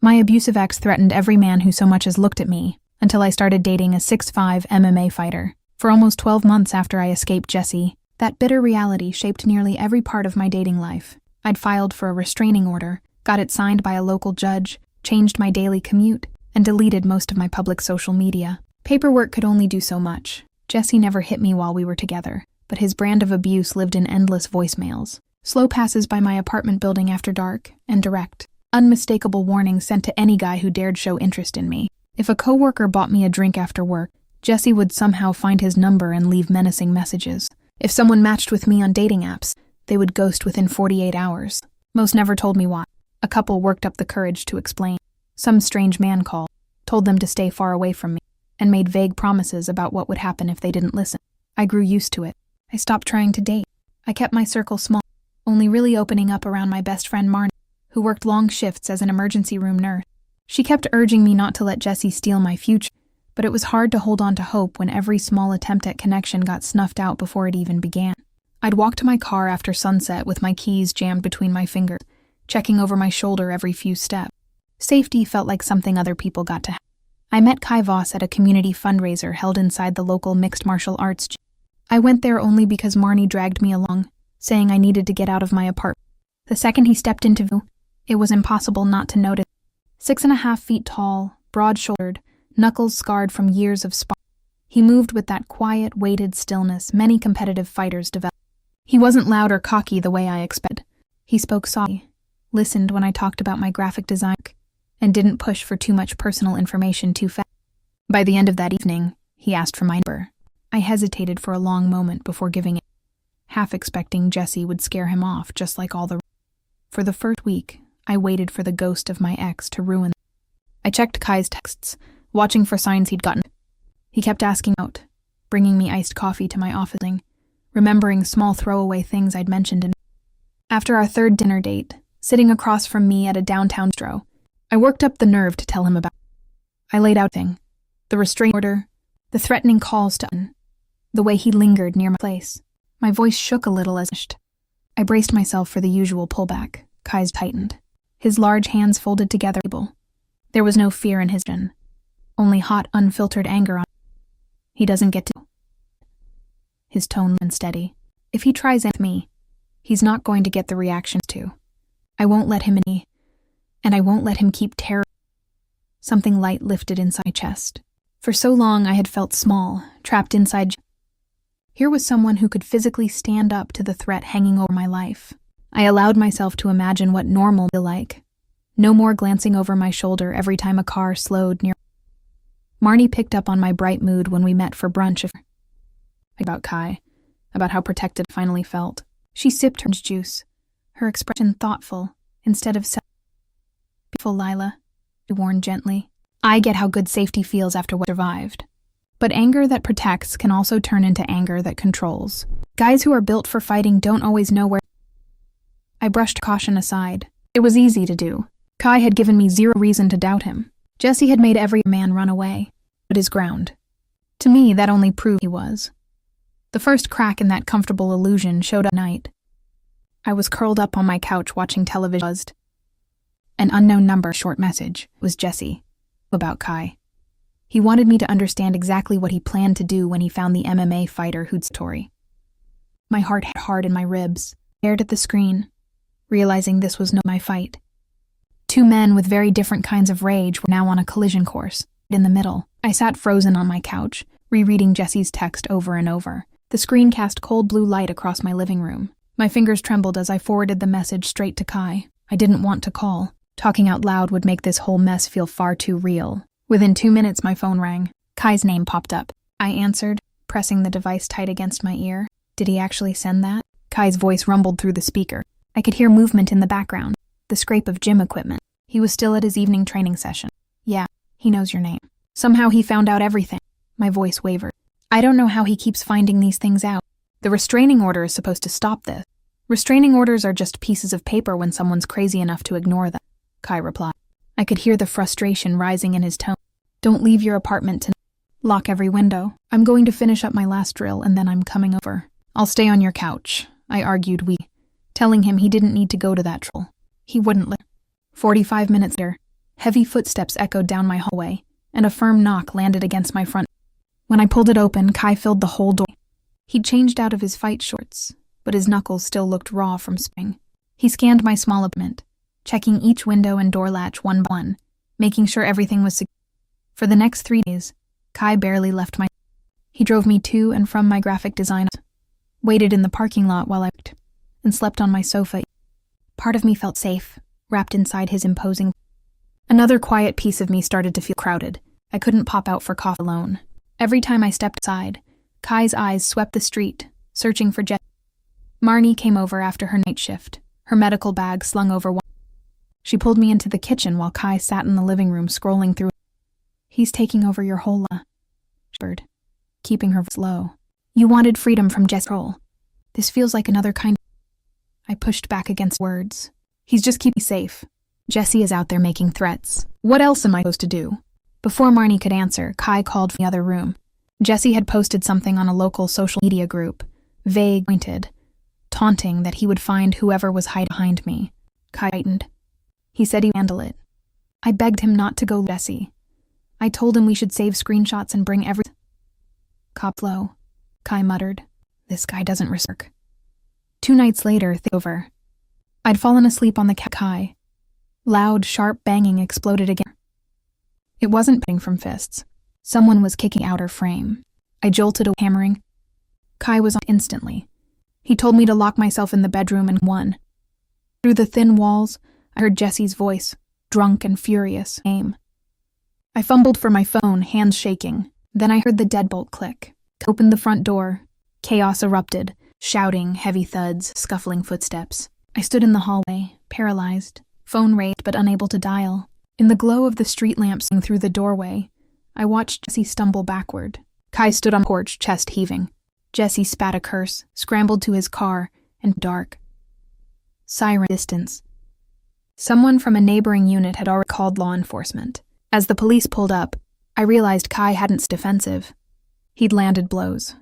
My abusive ex threatened every man who so much as looked at me, until I started dating a 6'5" MMA fighter. For almost 12 months after I escaped Jesse, that bitter reality shaped nearly every part of my dating life. I'd filed for a restraining order, got it signed by a local judge, changed my daily commute, and deleted most of my public social media. Paperwork could only do so much. Jesse never hit me while we were together, but his brand of abuse lived in endless voicemails, slow passes by my apartment building after dark, and direct, unmistakable warnings sent to any guy who dared show interest in me. If a coworker bought me a drink after work, Jesse would somehow find his number and leave menacing messages. If someone matched with me on dating apps, they would ghost within 48 hours. Most never told me why. A couple worked up the courage to explain. Some strange man called, told them to stay far away from me, and made vague promises about what would happen if they didn't listen. I grew used to it. I stopped trying to date. I kept my circle small, only really opening up around my best friend Marnie, who worked long shifts as an emergency room nurse. She kept urging me not to let Jesse steal my future, but it was hard to hold on to hope when every small attempt at connection got snuffed out before it even began. I'd walk to my car after sunset with my keys jammed between my fingers, checking over my shoulder every few steps. Safety felt like something other people got to have. I met Kai Voss at a community fundraiser held inside the local mixed martial arts gym. I went there only because Marnie dragged me along, saying I needed to get out of my apartment. The second he stepped into view, it was impossible not to notice. 6.5 feet tall, broad-shouldered, knuckles scarred from years of sparring. He moved with that quiet, weighted stillness many competitive fighters develop. He wasn't loud or cocky the way I expected. He spoke softly, listened when I talked about my graphic design, and didn't push for too much personal information too fast. By the end of that evening, he asked for my number. I hesitated for a long moment before giving it, half expecting Jesse would scare him off just like all the rest. For the first week, I waited for the ghost of my ex to ruin. I checked Kai's texts, watching for signs he'd gotten. He kept asking out, bringing me iced coffee to my office, remembering small throwaway things I'd mentioned. After our third dinner date, sitting across from me at a downtown bistro, I worked up the nerve to tell him about it. I laid out the restraining order, the threatening calls to the way he lingered near my place. My voice shook a little as I braced myself for the usual pullback. Kai's tightened, his large hands folded together. There was no fear in his chin, only hot, unfiltered anger on. He doesn't get to. His tone was steady. If he tries with me, he's not going to get the reactions to. I won't let him in, and I won't let him keep terror. Something light lifted inside my chest. For so long I had felt small, trapped inside. Here was someone who could physically stand up to the threat hanging over my life. I allowed myself to imagine what normal would be like. No more glancing over my shoulder every time a car slowed near. Marnie picked up on my bright mood when we met for brunch. About Kai, about how protected I finally felt. She sipped her juice, her expression thoughtful, instead of beautiful Lila, she warned gently. I get how good safety feels after what survived. But anger that protects can also turn into anger that controls. Guys who are built for fighting don't always know where. I brushed caution aside. It was easy to do. Kai had given me zero reason to doubt him. Jesse had made every man run away, but his ground. To me, that only proved he was. The first crack in that comfortable illusion showed up at night. I was curled up on my couch watching television. Buzzed. An unknown number short message was Jesse. About Kai. He wanted me to understand exactly what he planned to do when he found the MMA fighter who'd story. My heart hit hard in my ribs. Stared at the screen, realizing this was my fight. Two men with very different kinds of rage were now on a collision course. In the middle, I sat frozen on my couch, rereading Jesse's text over and over. The screen cast cold blue light across my living room. My fingers trembled as I forwarded the message straight to Kai. I didn't want to call. Talking out loud would make this whole mess feel far too real. Within 2 minutes, my phone rang. Kai's name popped up. I answered, pressing the device tight against my ear. Did he actually send that? Kai's voice rumbled through the speaker. I could hear movement in the background, the scrape of gym equipment. He was still at his evening training session. Yeah, he knows your name. Somehow he found out everything. My voice wavered. I don't know how he keeps finding these things out. The restraining order is supposed to stop this. Restraining orders are just pieces of paper when someone's crazy enough to ignore them, Kai replied. I could hear the frustration rising in his tone. Don't leave your apartment tonight. Lock every window. I'm going to finish up my last drill and then I'm coming over. I'll stay on your couch, I argued telling him he didn't need to go to that drill. He wouldn't listen. 45 minutes later, Heavy footsteps echoed down my hallway, and a firm knock landed against my front. When I pulled it open, Kai filled the whole door. He'd changed out of his fight shorts, but his knuckles still looked raw from spring. He scanned my small apartment, checking each window and door latch one by one, making sure everything was secure. For the next 3 days, Kai barely left my. He drove me to and from my graphic design, waited in the parking lot while I worked, and slept on my sofa. Part of me felt safe, wrapped inside his imposing. Another quiet piece of me started to feel crowded. I couldn't pop out for coffee alone. Every time I stepped aside, Kai's eyes swept the street, searching for Jessie. Marnie came over after her night shift, her medical bag slung over one. She pulled me into the kitchen while Kai sat in the living room scrolling through. "He's taking over your whole life," she whispered, keeping her voice low. "You wanted freedom from Jessie's role. This feels like another kind of." I pushed back against words. "He's just keeping me safe. Jessie is out there making threats. What else am I supposed to do?" Before Marnie could answer, Kai called from the other room. Jessie had posted something on a local social media group, vague, pointed, taunting that he would find whoever was hiding behind me. Kai tightened. He said he'd handle it. I begged him not to go Jessie. I told him we should save screenshots and bring everything. "Cop low," Kai muttered. "This guy doesn't risk." 2 nights later, over. I'd fallen asleep on the couch. Kai. Loud, sharp banging exploded again. It wasn't bang from fists. Someone was kicking out her frame. I jolted away, hammering. Kai was on instantly. He told me to lock myself in the bedroom and won. Through the thin walls, I heard Jessie's voice, drunk and furious, aim. I fumbled for my phone, hands shaking. Then I heard the deadbolt click. Opened the front door. Chaos erupted, shouting, heavy thuds, scuffling footsteps. I stood in the hallway, paralyzed, phone raised but unable to dial. In the glow of the street lamps through the doorway, I watched Jessie stumble backward. Kai stood on the porch, chest heaving. Jessie spat a curse, scrambled to his car, and dark. Siren distance. Someone from a neighboring unit had already called law enforcement. As the police pulled up, I realized Kai hadn't been defensive. He'd landed blows.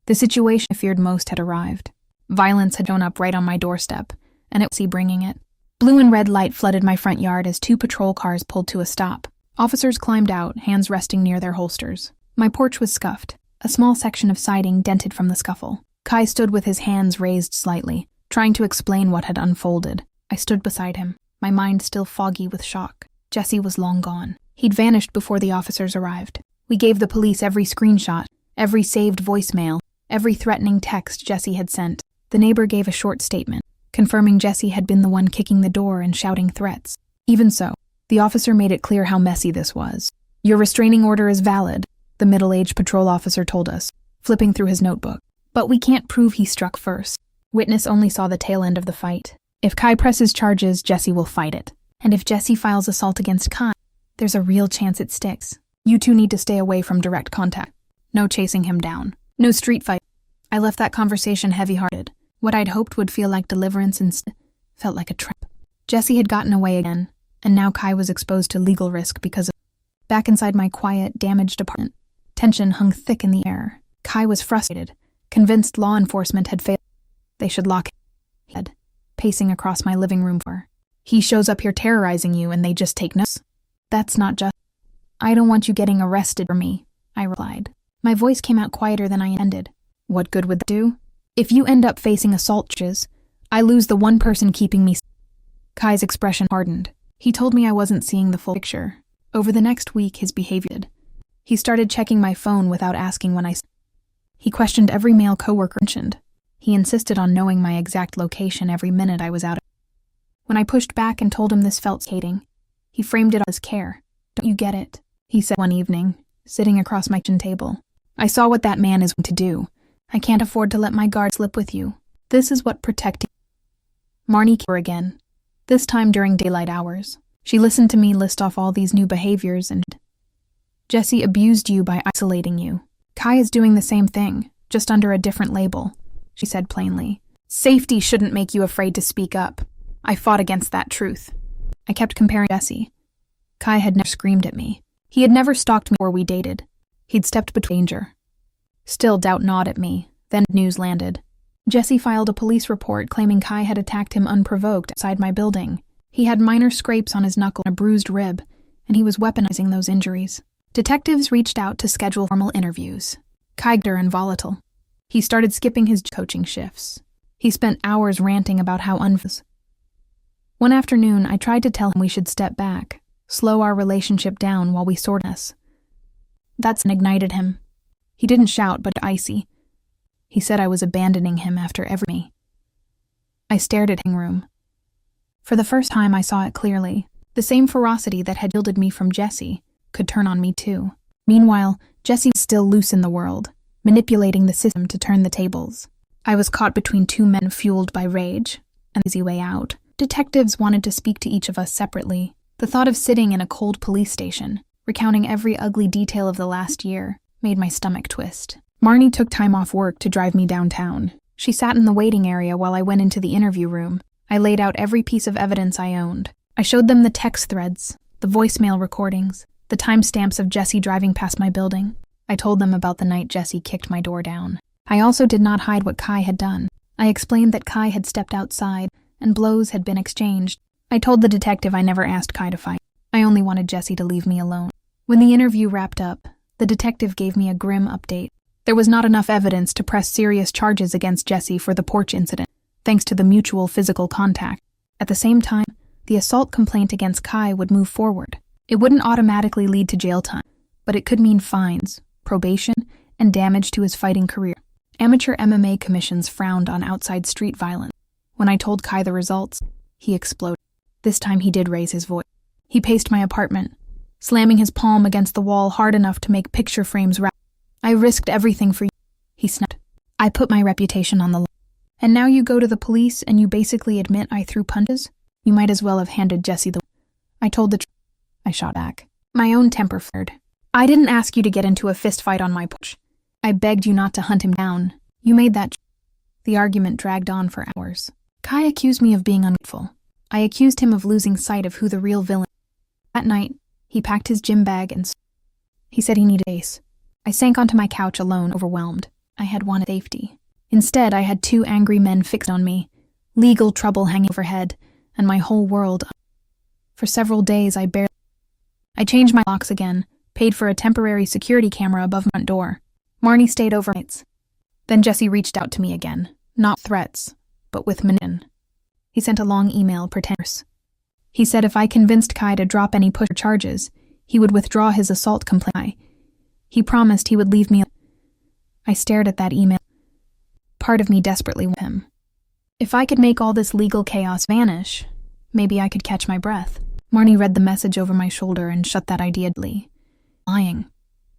The situation I feared most had arrived. Violence had shown up right on my doorstep, and it was he bringing it. Blue and red light flooded my front yard as 2 patrol cars pulled to a stop. Officers climbed out, hands resting near their holsters. My porch was scuffed, a small section of siding dented from the scuffle. Kai stood with his hands raised slightly, trying to explain what had unfolded. I stood beside him, my mind still foggy with shock. Jessie was long gone. He'd vanished before the officers arrived. We gave the police every screenshot, every saved voicemail, every threatening text Jessie had sent. The neighbor gave a short statement, confirming Jessie had been the one kicking the door and shouting threats. Even so, the officer made it clear how messy this was. "Your restraining order is valid," the middle-aged patrol officer told us, flipping through his notebook. "But we can't prove he struck first. Witness only saw the tail end of the fight. If Kai presses charges, Jessie will fight it. And if Jessie files assault against Kai, there's a real chance it sticks. You two need to stay away from direct contact. No chasing him down. No street fight." I left that conversation heavy-hearted. What I'd hoped would feel like deliverance instead felt like a trap. Jessie had gotten away again, and now Kai was exposed to legal risk because of. Back inside my quiet, damaged apartment, tension hung thick in the air. Kai was frustrated, convinced law enforcement had failed. They should lock him. Pacing across my living room floor. "He shows up here terrorizing you and they just take notes. That's not just. I don't want you getting arrested for me," I replied. My voice came out quieter than I intended. "What good would that do? If you end up facing assault charges, I lose the one person keeping me." Kai's expression hardened. He told me I wasn't seeing the full picture. Over the next week, his behavior did. He started checking my phone without asking when I. He questioned every male coworker mentioned. He insisted on knowing my exact location every minute I was out. When I pushed back and told him this felt suffocating, he framed it as care. "Don't you get it?" he said one evening, sitting across my kitchen table. "I saw what that man is going to do. I can't afford to let my guard slip with you. This is what protecting." Marnie came again, this time during daylight hours. She listened to me list off all these new behaviors and. "Jessie abused you by isolating you. Kai is doing the same thing, just under a different label," she said plainly. "Safety shouldn't make you afraid to speak up." I fought against that truth. I kept comparing Jessie. Kai had never screamed at me. He had never stalked me before we dated. He'd stepped between danger. Still doubt gnawed at me. Then news landed. Jessie filed a police report claiming Kai had attacked him unprovoked outside my building. He had minor scrapes on his knuckle and a bruised rib. and he was weaponizing those injuries. Detectives reached out to schedule formal interviews. Kiger and volatile. He started skipping his coaching shifts. He spent hours ranting about how unfit. One afternoon, I tried to tell him we should step back, slow our relationship down while we sort us. That's ignited him. He didn't shout, but icy. He said I was abandoning him after every me. I stared at him room. For the first time, I saw it clearly. The same ferocity that had shielded me from Jesse could turn on me too. Meanwhile, Jesse was still loose in the world, manipulating the system to turn the tables. I was caught between two men fueled by rage, an easy way out. Detectives wanted to speak to each of us separately. The thought of sitting in a cold police station, recounting every ugly detail of the last year, made my stomach twist. Marnie took time off work to drive me downtown. She sat in the waiting area while I went into the interview room. I laid out every piece of evidence I owned. I showed them the text threads, the voicemail recordings, the timestamps of Jesse driving past my building. I told them about the night Jesse kicked my door down. I also did not hide what Kai had done. I explained that Kai had stepped outside and blows had been exchanged. I told the detective I never asked Kai to fight. I only wanted Jesse to leave me alone. When the interview wrapped up, the detective gave me a grim update. There was not enough evidence to press serious charges against Jesse for the porch incident, thanks to the mutual physical contact. At the same time, the assault complaint against Kai would move forward. It wouldn't automatically lead to jail time, but it could mean fines, probation, and damage to his fighting career. Amateur MMA commissions frowned on outside street violence. When I told Kai the results, he exploded. This time he did raise his voice. He paced my apartment, slamming his palm against the wall hard enough to make picture frames rattle. I risked everything for you, he snapped. I put my reputation on the line. And now you go to the police and you basically admit I threw punches? You might as well have handed Jesse the... I told the truth. I shot back. My own temper flared. I didn't ask you to get into a fist fight on my porch. I begged you not to hunt him down. You made that... The argument dragged on for hours. Kai accused me of being ungrateful. I accused him of losing sight of who the real villain. That night, he packed his gym bag and... He said he needed space. I sank onto my couch alone, overwhelmed. I had wanted safety. Instead, I had two angry men fixed on me, legal trouble hanging overhead, and my whole world. For several days, I changed my locks again, paid for a temporary security camera above my front door. Marnie stayed overnights. Then Jesse reached out to me again, not threats, but with manipulation. He sent a long email pretenders. He said if I convinced Kai to drop any push charges, he would withdraw his assault complaint. He promised he would leave me. I stared at that email. Part of me desperately wanted him. If I could make all this legal chaos vanish, maybe I could catch my breath. Marnie read the message over my shoulder and shut that idea deadly. Lying,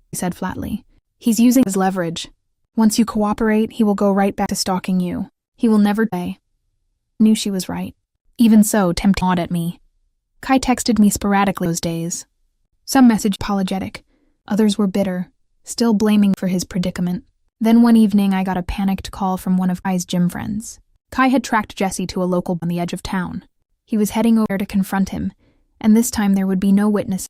he said flatly. He's using his leverage. Once you cooperate, he will go right back to stalking you. He will never say. I knew she was right. Even so, tempting gnawed at me. Kai texted me sporadically those days. Some message apologetic. Others were bitter, still blaming for his predicament. Then one evening, I got a panicked call from one of Kai's gym friends. Kai had tracked Jesse to a local bar on the edge of town. He was heading over to confront him, and this time there would be no witness.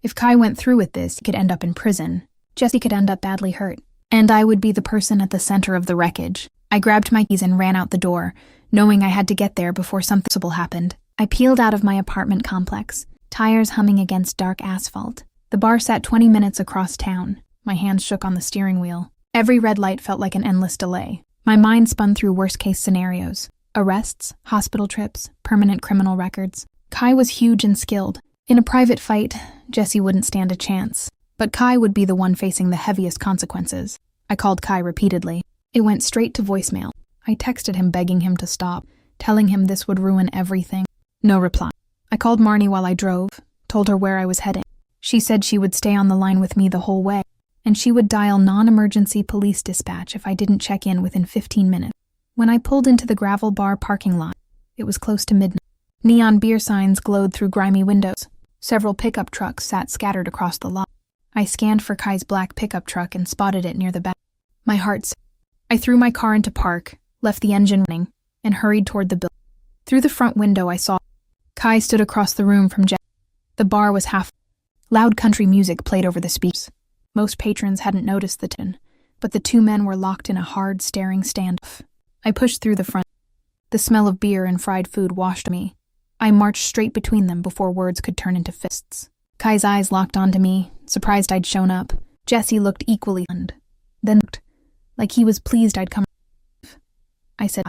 If Kai went through with this, he could end up in prison. Jesse could end up badly hurt, and I would be the person at the center of the wreckage. I grabbed my keys and ran out the door, knowing I had to get there before something possible happened. I peeled out of my apartment complex, tires humming against dark asphalt. The bar sat 20 minutes across town. My hands shook on the steering wheel. Every red light felt like an endless delay. My mind spun through worst-case scenarios. Arrests, hospital trips, permanent criminal records. Kai was huge and skilled. In a private fight, Jesse wouldn't stand a chance. But Kai would be the one facing the heaviest consequences. I called Kai repeatedly. It went straight to voicemail. I texted him begging him to stop, telling him this would ruin everything. No reply. I called Marnie while I drove, told her where I was heading. She said she would stay on the line with me the whole way, and she would dial non-emergency police dispatch if I didn't check in within 15 minutes. When I pulled into the gravel bar parking lot, it was close to midnight. Neon beer signs glowed through grimy windows. Several pickup trucks sat scattered across the lot. I scanned for Kai's black pickup truck and spotted it near the back. My heart sank. I threw my car into park, left the engine running, and hurried toward the building. Through the front window I saw Kai stood across the room from Jesse. The bar was half. Loud country music played over the speakers. Most patrons hadn't noticed the tin, but the two men were locked in a hard, staring standoff. I pushed through the front. The smell of beer and fried food washed me. I marched straight between them before words could turn into fists. Kai's eyes locked onto me, surprised I'd shown up. Jesse looked equally stunned. Then looked like he was pleased I'd come. I said,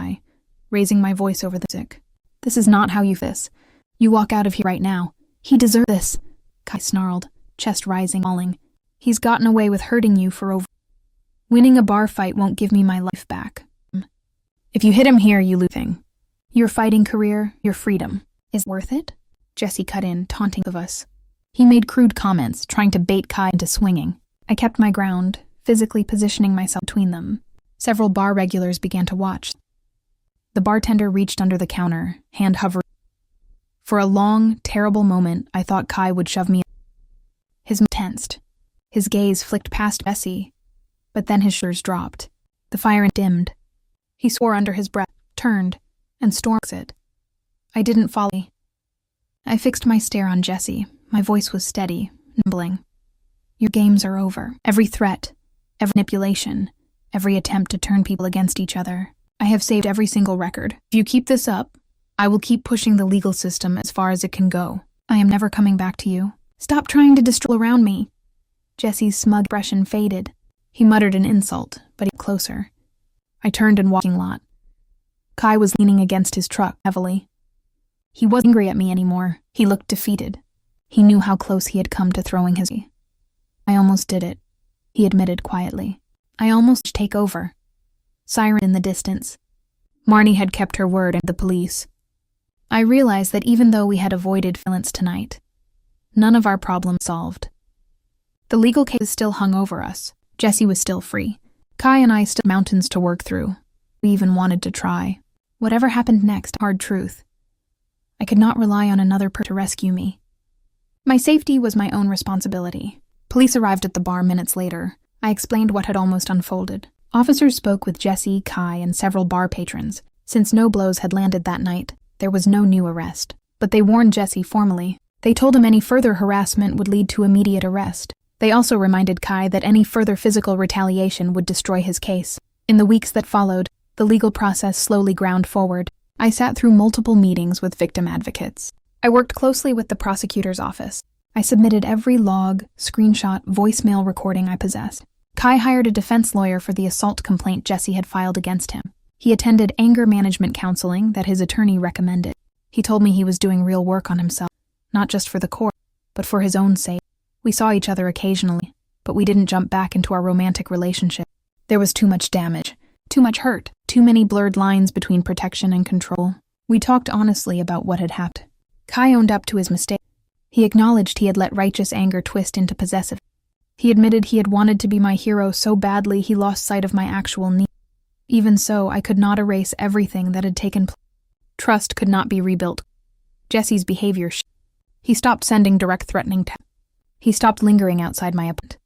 raising my voice over the music. This is not how you this. You walk out of here right now. He deserves this. Kai snarled, chest rising, falling. He's gotten away with hurting you for over. Winning a bar fight won't give me my life back. If you hit him here, you lose. Your fighting career, your freedom. Is worth it? Jesse cut in, taunting of us. He made crude comments, trying to bait Kai into swinging. I kept my ground, physically positioning myself between them. Several bar regulars began to watch. The bartender reached under the counter, hand hovering. For a long, terrible moment, I thought Kai would shove me. His mouth tensed. His gaze flicked past Jesse, but then his shoulders dropped. The fire dimmed. He swore under his breath, turned, and stormed it. I didn't follow. I fixed my stare on Jesse. My voice was steady, mumbling. Your games are over. Every threat, every manipulation, every attempt to turn people against each other. I have saved every single record. If you keep this up, I will keep pushing the legal system as far as it can go. I am never coming back to you. Stop trying to destroy around me. Jesse's smug expression faded. He muttered an insult, but he got closer. I turned and walked in the lot. Kai was leaning against his truck heavily. He wasn't angry at me anymore. He looked defeated. He knew how close he had come to throwing his. I almost did it, he admitted quietly. I almost take over. Siren in the distance. Marnie had kept her word and the police. I realized that even though we had avoided violence tonight, none of our problems solved. The legal case still hung over us. Jesse was still free. Kai and I still had mountains to work through. We even wanted to try. Whatever happened next, hard truth. I could not rely on another person to rescue me. My safety was my own responsibility. Police arrived at the bar minutes later. I explained what had almost unfolded. Officers spoke with Jesse, Kai, and several bar patrons. Since no blows had landed that night, there was no new arrest. But they warned Jesse formally. They told him any further harassment would lead to immediate arrest. They also reminded Kai that any further physical retaliation would destroy his case. In the weeks that followed, the legal process slowly ground forward. I sat through multiple meetings with victim advocates. I worked closely with the prosecutor's office. I submitted every log, screenshot, voicemail recording I possessed. Kai hired a defense lawyer for the assault complaint Jesse had filed against him. He attended anger management counseling that his attorney recommended. He told me he was doing real work on himself, not just for the court, but for his own sake. We saw each other occasionally, but we didn't jump back into our romantic relationship. There was too much damage, too much hurt, too many blurred lines between protection and control. We talked honestly about what had happened. Kai owned up to his mistake. He acknowledged he had let righteous anger twist into possessive. He admitted he had wanted to be my hero so badly he lost sight of my actual needs. Even so, I could not erase everything that had taken place. Trust could not be rebuilt. Jesse's behavior He stopped sending direct threatening texts. He stopped lingering outside my apartment.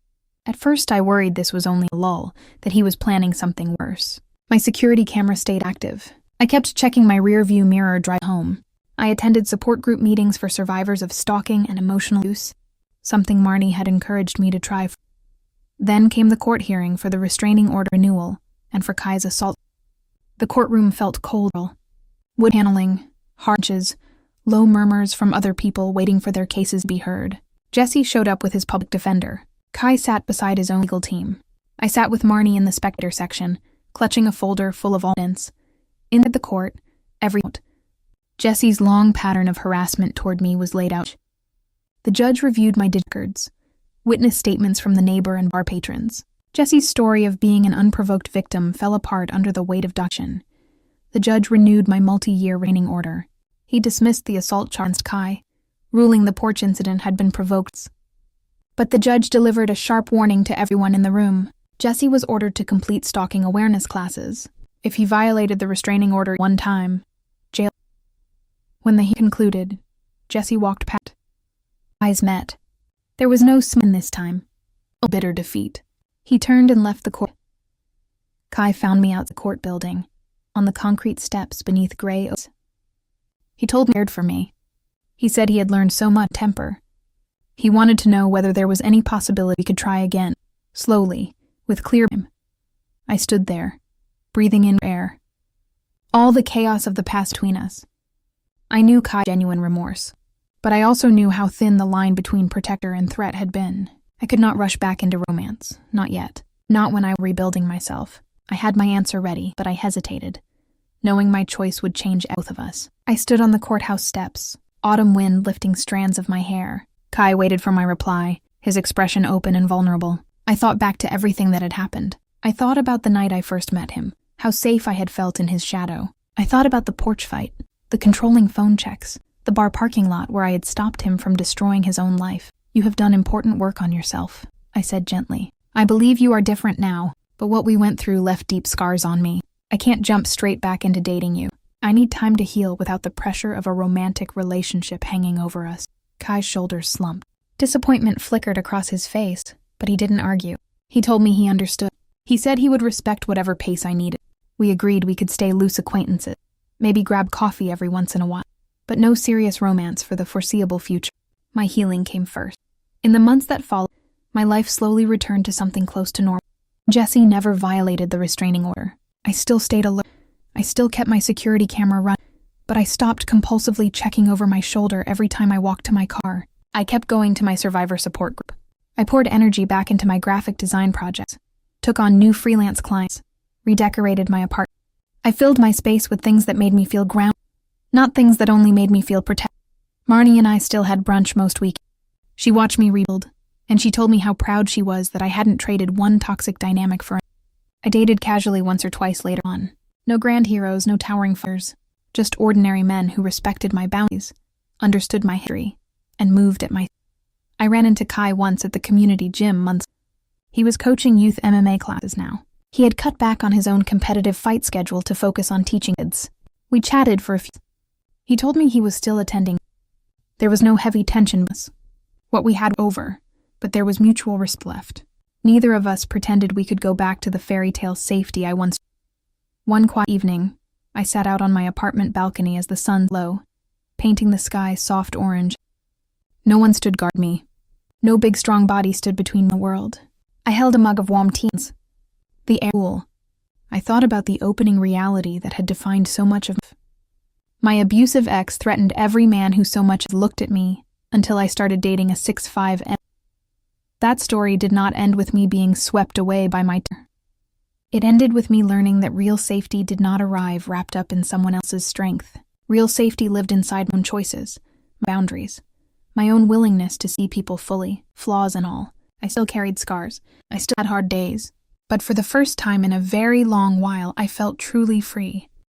At first I worried this was only a lull, that he was planning something worse. My security camera stayed active. I kept checking my rearview mirror drive home. I attended support group meetings for survivors of stalking and emotional abuse, something Marnie had encouraged me to try. Then came the court hearing for the restraining order renewal and for Kai's assault. The courtroom felt cold. Wood paneling, hardshes, low murmurs from other people waiting for their cases to be heard. Jesse showed up with his public defender. Kai sat beside his own legal team. I sat with Marnie in the spectator section, clutching a folder full of evidence. Inside the court, every note. Jesse's long pattern of harassment toward me was laid out. The judge reviewed my records, witness statements from the neighbor and bar patrons. Jesse's story of being an unprovoked victim fell apart under the weight of documentation. The judge renewed my multi-year restraining order. He dismissed the assault charge against Kai, ruling the porch incident had been provoked. But the judge delivered a sharp warning to everyone in the room. Jesse was ordered to complete stalking awareness classes. If he violated the restraining order one time, jail. When the hearing concluded, Jesse walked past. Eyes met. There was no smile this time. A bitter defeat. He turned and left the court. Kai found me out the court building, on the concrete steps beneath gray oaks. He told me he cared for me. He said he had learned so much temper. He wanted to know whether there was any possibility we could try again, slowly, with clear aim. I stood there, breathing in air. All the chaos of the past between us. I knew Kai's genuine remorse, but I also knew how thin the line between protector and threat had been. I could not rush back into romance, not yet. Not when I was rebuilding myself. I had my answer ready, but I hesitated, knowing my choice would change both of us. I stood on the courthouse steps, autumn wind lifting strands of my hair. Kai waited for my reply, his expression open and vulnerable. I thought back to everything that had happened. I thought about the night I first met him, how safe I had felt in his shadow. I thought about the porch fight, the controlling phone checks, the bar parking lot where I had stopped him from destroying his own life. You have done important work on yourself, I said gently. I believe you are different now, but what we went through left deep scars on me. I can't jump straight back into dating you. I need time to heal without the pressure of a romantic relationship hanging over us. Kai's shoulders slumped. Disappointment flickered across his face, but he didn't argue. He told me he understood. He said he would respect whatever pace I needed. We agreed we could stay loose acquaintances, maybe grab coffee every once in a while, but no serious romance for the foreseeable future. My healing came first. In the months that followed, my life slowly returned to something close to normal. Jesse never violated the restraining order. I still stayed alert. I still kept my security camera running, but I stopped compulsively checking over my shoulder every time I walked to my car. I kept going to my survivor support group. I poured energy back into my graphic design projects, took on new freelance clients, redecorated my apartment. I filled my space with things that made me feel grounded, not things that only made me feel protected. Marnie and I still had brunch most weekends. She watched me rebuild, and she told me how proud she was that I hadn't traded one toxic dynamic for another. I dated casually once or twice later on. No grand heroes, no towering fighters, just ordinary men who respected my boundaries, understood my history, and moved at my... I ran into Kai once at the community gym months ago. He was coaching youth MMA classes now. He had cut back on his own competitive fight schedule to focus on teaching kids. We chatted for a few... He told me he was still attending. There was no heavy tension. What we had over, but there was mutual respect left. Neither of us pretended we could go back to the fairy tale safety I once... One quiet evening, I sat out on my apartment balcony as the sun low, painting the sky soft orange. No one stood guard me. No big strong body stood between the world. I held a mug of warm teas. The air cool. I thought about the opening reality that had defined so much of... My abusive ex threatened every man who so much looked at me until I started dating a 6'5". That story did not end with me being swept away by my terror. It ended with me learning that real safety did not arrive wrapped up in someone else's strength. Real safety lived inside my own choices, my boundaries, my own willingness to see people fully, flaws and all. I still carried scars. I still had hard days. But for the first time in a very long while, I felt truly free.